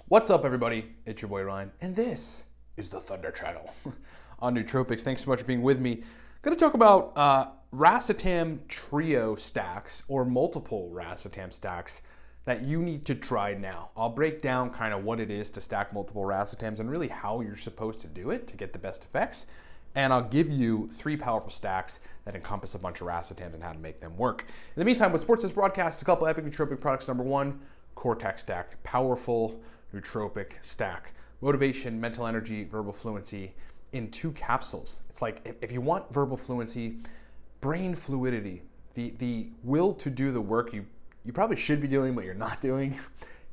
What's up, everybody? It's your boy Ryan, and this is the Thunder Channel on Nootropics. Thanks so much for being with me. I'm going to talk about Racetam trio stacks or multiple Racetam stacks that you need to try now. I'll break down kind of what it is to stack multiple Racetams and really how you're supposed to do it to get the best effects. And I'll give you 3 powerful stacks that encompass a bunch of Racetams and how to make them work. In the meantime, with Sports This Broadcast, a couple epic nootropic products. Number 1, Cortex Stack, powerful nootropic stack. Motivation, mental energy, verbal fluency in 2 capsules. It's like if you want verbal fluency, brain fluidity, the will to do the work you probably should be doing but you're not doing,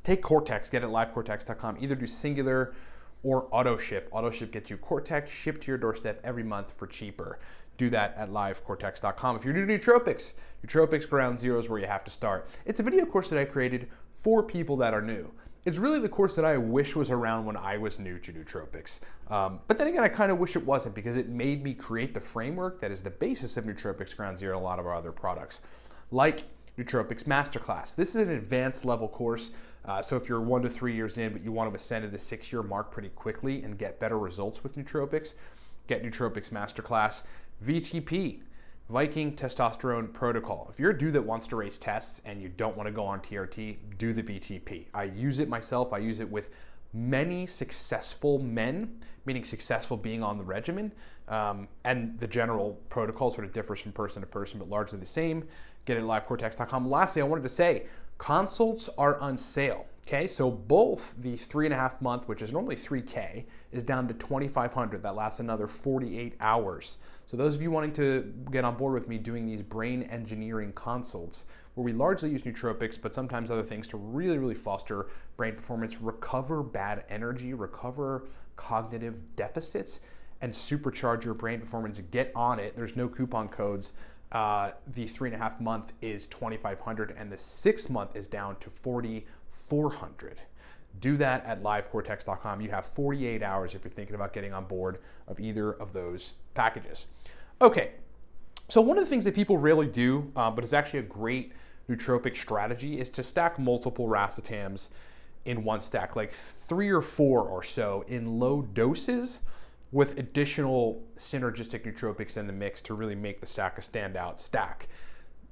take Cortex, get it at livecortex.com. Either do singular or auto ship. Auto ship gets you Cortex shipped to your doorstep every month for cheaper. Do that at livecortex.com. If you're new to Nootropics, Nootropics Ground Zero is where you have to start. It's a video course that I created for people that are new. It's really the course that I wish was around when I was new to Nootropics. But then again, I kind of wish it wasn't, because it made me create the framework that is the basis of Nootropics Ground Zero and a lot of our other products, like Nootropics Masterclass. This is an advanced level course, so if you're 1 to 3 years in, but you want to ascend to the 6-year mark pretty quickly and get better results with Nootropics, get Nootropics Masterclass. VTP, Viking Testosterone Protocol. If you're a dude that wants to race tests and you don't want to go on TRT, do the VTP. I use it myself. I use it with many successful men, meaning successful being on the regimen, and the general protocol sort of differs from person to person, but largely the same. Get it at livecortex.com. Lastly, I wanted to say, consults are on sale. Okay, so both the 3.5 month, which is normally $3K, is down to $2,500. That lasts another 48 hours. So those of you wanting to get on board with me doing these brain engineering consults, where we largely use nootropics, but sometimes other things to really foster brain performance, recover bad energy, recover cognitive deficits, and supercharge your brain performance, get on it. There's no coupon codes. The 3.5 month is $2,500, and the 6 month is down to $4,400. Do that at livecortex.com. You have 48 hours if you're thinking about getting on board of either of those packages. Okay, so one of the things that people rarely do, but is actually a great nootropic strategy, is to stack multiple Racetams in one stack, like 3 or 4 or so in low doses, with additional synergistic nootropics in the mix to really make the stack a standout stack.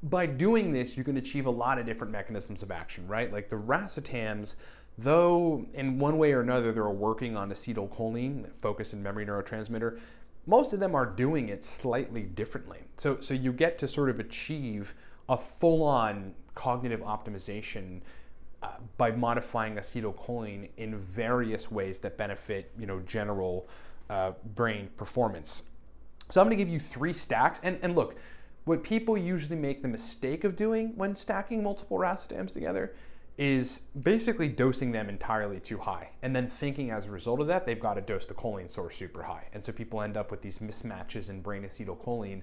By doing this, you can achieve a lot of different mechanisms of action, right? Like the Racetams, though in one way or another they're working on acetylcholine, focus in memory neurotransmitter, most of them are doing it slightly differently. So you get to sort of achieve a full-on cognitive optimization by modifying acetylcholine in various ways that benefit, general brain performance. So I'm going to give you 3 stacks, and look, what people usually make the mistake of doing when stacking multiple Racetams together is basically dosing them entirely too high, and then thinking as a result of that they've got to dose the choline source super high. And so people end up with these mismatches in brain acetylcholine,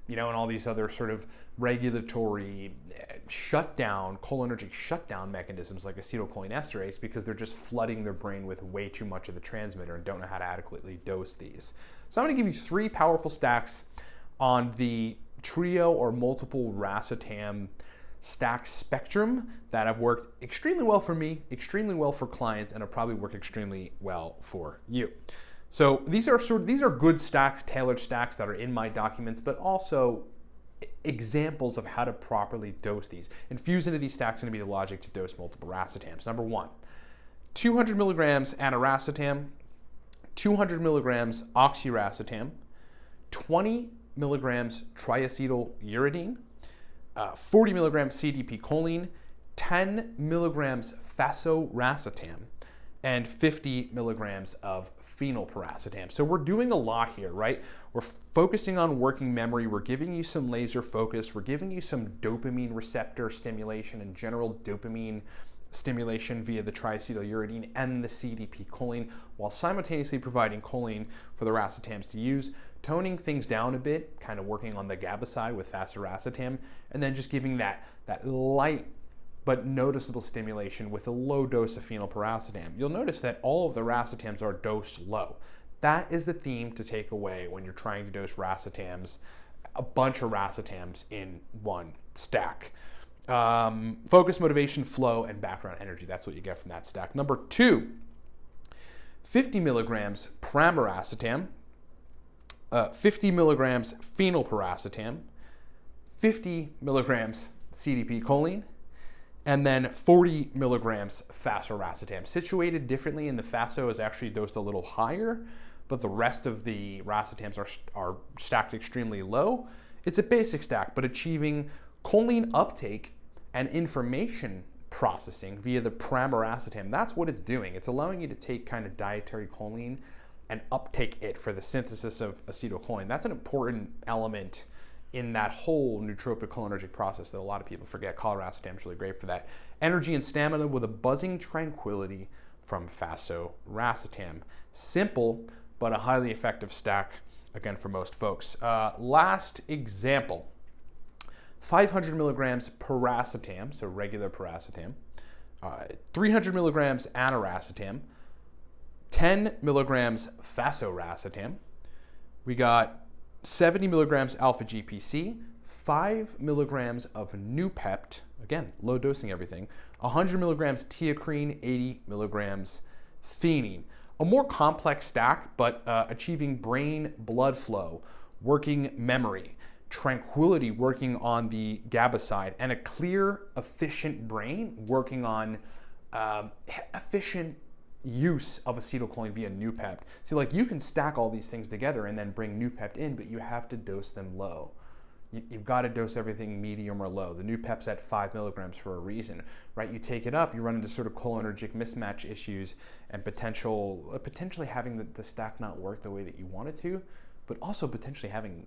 and all these other sort of regulatory shutdown, cholinergic shutdown mechanisms like acetylcholinesterase, because they're just flooding their brain with way too much of the transmitter and don't know how to adequately dose these. So I'm going to give you 3 powerful stacks on the trio or multiple Racetam stack spectrum that have worked extremely well for me, extremely well for clients, and have probably worked extremely well for you. So these are good stacks, tailored stacks that are in my documents, but also examples of how to properly dose these. Infused into these stacks is going to be the logic to dose multiple Racetams. Number 1, 200 milligrams aniracetam, 200 milligrams oxiracetam, 20 milligrams triacetyluridine, 40 milligrams CDP choline, 10 milligrams fasoracetam, and 50 milligrams of phenylpiracetam. So we're doing a lot here, right? We're focusing on working memory. We're giving you some laser focus. We're giving you some dopamine receptor stimulation and general dopamine stimulation via the triacetyluridine and the CDP choline, while simultaneously providing choline for the Racetams to use, toning things down a bit, kind of working on the GABA side with fasoracetam, and then just giving that light but noticeable stimulation with a low dose of phenylpiracetam. You'll notice that all of the Racetams are dosed low. That is the theme to take away when you're trying to dose Racetams a bunch of racetams in one stack. Focus, motivation, flow, and background energy. That's what you get from that stack. Number 2, 50 milligrams pramiracetam, 50 milligrams phenylpiracetam, 50 milligrams CDP choline, and then 40 milligrams fasoracetam. Situated differently, and the faso is actually dosed a little higher, but the rest of the racetams are stacked extremely low. It's a basic stack, but achieving choline uptake and information processing via the pramiracetam, that's what it's doing. It's allowing you to take kind of dietary choline and uptake it for the synthesis of acetylcholine. That's an important element in that whole nootropic cholinergic process that a lot of people forget. Coliracetam is really great for that. Energy and stamina with a buzzing tranquility from fasoracetam. Simple, but a highly effective stack, again, for most folks. Last example, 500 milligrams piracetam, so regular piracetam, 300 milligrams aniracetam, 10 milligrams fasораcetam. We got 70 milligrams alpha GPC, 5 milligrams of Noopept, again, low dosing everything, 100 milligrams teocrine, 80 milligrams theanine. A more complex stack, but achieving brain blood flow, working memory, tranquility, working on the GABA side, and a clear, efficient brain working on efficient use of acetylcholine via Noopept. So like you can stack all these things together and then bring Noopept in, but you have to dose them low. You've got to dose everything medium or low. The Noopept's at 5 milligrams for a reason, right? You take it up, you run into sort of cholinergic mismatch issues and potentially having the stack not work the way that you want it to, but also potentially having,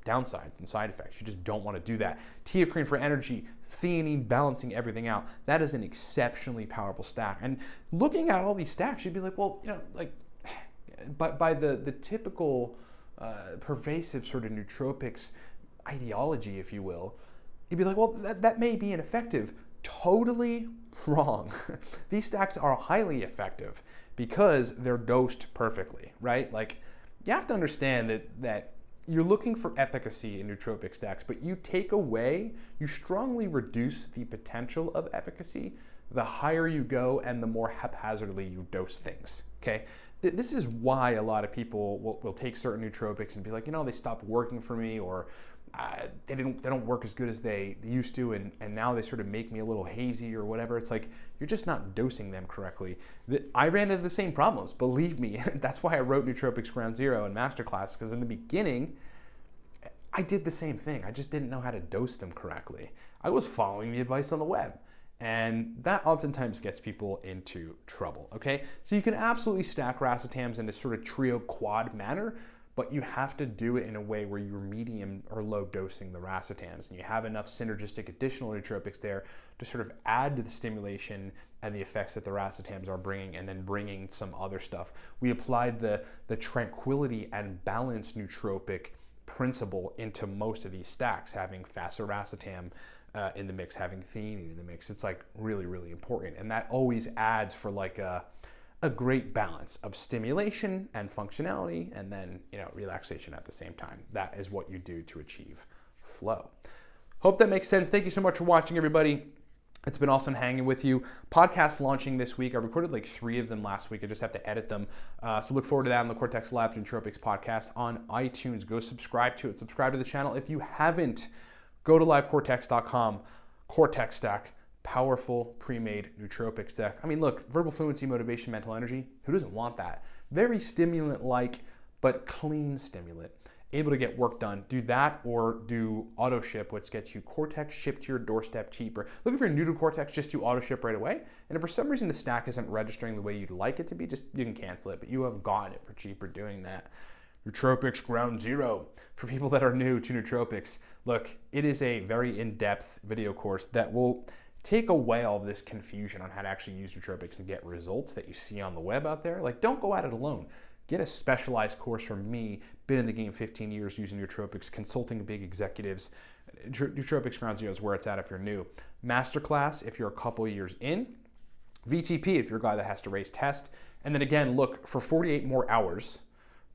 downsides and side effects. You just don't want to do that. Teocrine for energy, theanine balancing everything out. That is an exceptionally powerful stack. And looking at all these stacks, you'd be like, well, by the typical pervasive sort of nootropics ideology, if you will, you'd be like, well, that may be ineffective. Totally wrong. These stacks are highly effective because they're dosed perfectly, right? Like, you have to understand that you're looking for efficacy in nootropic stacks, but you strongly reduce the potential of efficacy the higher you go and the more haphazardly you dose things, okay? This is why a lot of people will take certain nootropics and be like, they stopped working for me, or they don't work as good as they used to, and now they sort of make me a little hazy or whatever. It's like, you're just not dosing them correctly. I ran into the same problems, believe me. That's why I wrote Nootropics Ground Zero in Masterclass, because in the beginning, I did the same thing. I just didn't know how to dose them correctly. I was following the advice on the web, and that oftentimes gets people into trouble, okay? So you can absolutely stack racetams in this sort of trio quad manner, but you have to do it in a way where you're medium or low dosing the racetams, and you have enough synergistic additional nootropics there to sort of add to the stimulation and the effects that the racetams are bringing, and then bringing some other stuff. We applied the tranquility and balance nootropic principle into most of these stacks, having fasораcetam in the mix, having theanine in the mix. It's like really, really important, and that always adds for like a great balance of stimulation and functionality, and then relaxation at the same time. That is what you do to achieve flow. Hope that makes sense. Thank you so much for watching, everybody. It's been awesome hanging with you. Podcasts launching this week. I recorded like 3 of them last week. I just have to edit them. So look forward to that on the Cortex Labs Nootropics podcast on iTunes. Go subscribe to it. Subscribe to the channel. If you haven't, go to livecortex.com. Cortex Stack. Powerful pre-made nootropic stack. I mean, look, verbal fluency, motivation, mental energy. Who doesn't want that? Very stimulant-like, but clean stimulant. Able to get work done. Do that, or do auto ship, which gets you Cortex shipped to your doorstep cheaper. Looking for a new to Cortex, just do auto ship right away. And if for some reason the stack isn't registering the way you'd like it to be, you can cancel it, but you have gotten it for cheaper doing that. Nootropics Ground Zero. For people that are new to nootropics, look, it is a very in-depth video course that will take away all of this confusion on how to actually use nootropics and get results that you see on the web out there. Like, don't go at it alone. Get a specialized course from me, been in the game 15 years using nootropics, consulting big executives. Nootropics Ground Zero is where it's at if you're new. Masterclass if you're a couple years in. VTP if you're a guy that has to race test. And then again, look, for 48 more hours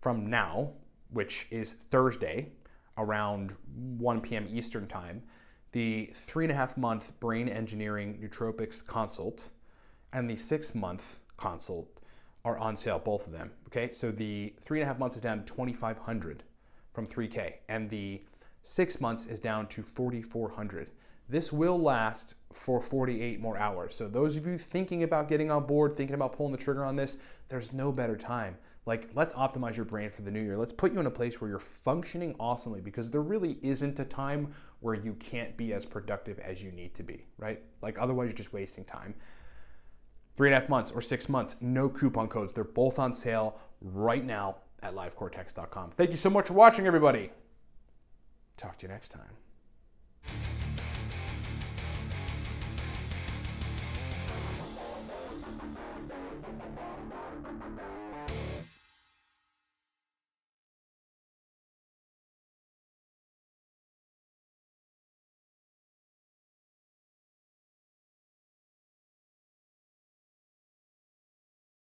from now, which is Thursday, around 1 p.m. Eastern time. The 3.5-month Brain Engineering Nootropics Consult and the 6-month Consult are on sale, both of them. Okay, so the 3.5 months is down to $2,500 from $3K, and the 6 months is down to $4,400. This will last for 48 more hours. So those of you thinking about getting on board, thinking about pulling the trigger on this, there's no better time. Like, let's optimize your brain for the new year. Let's put you in a place where you're functioning awesomely, because there really isn't a time where you can't be as productive as you need to be, right? Like, otherwise you're just wasting time. 3.5 months or 6 months, no coupon codes. They're both on sale right now at livecortex.com. Thank you so much for watching, everybody. Talk to you next time.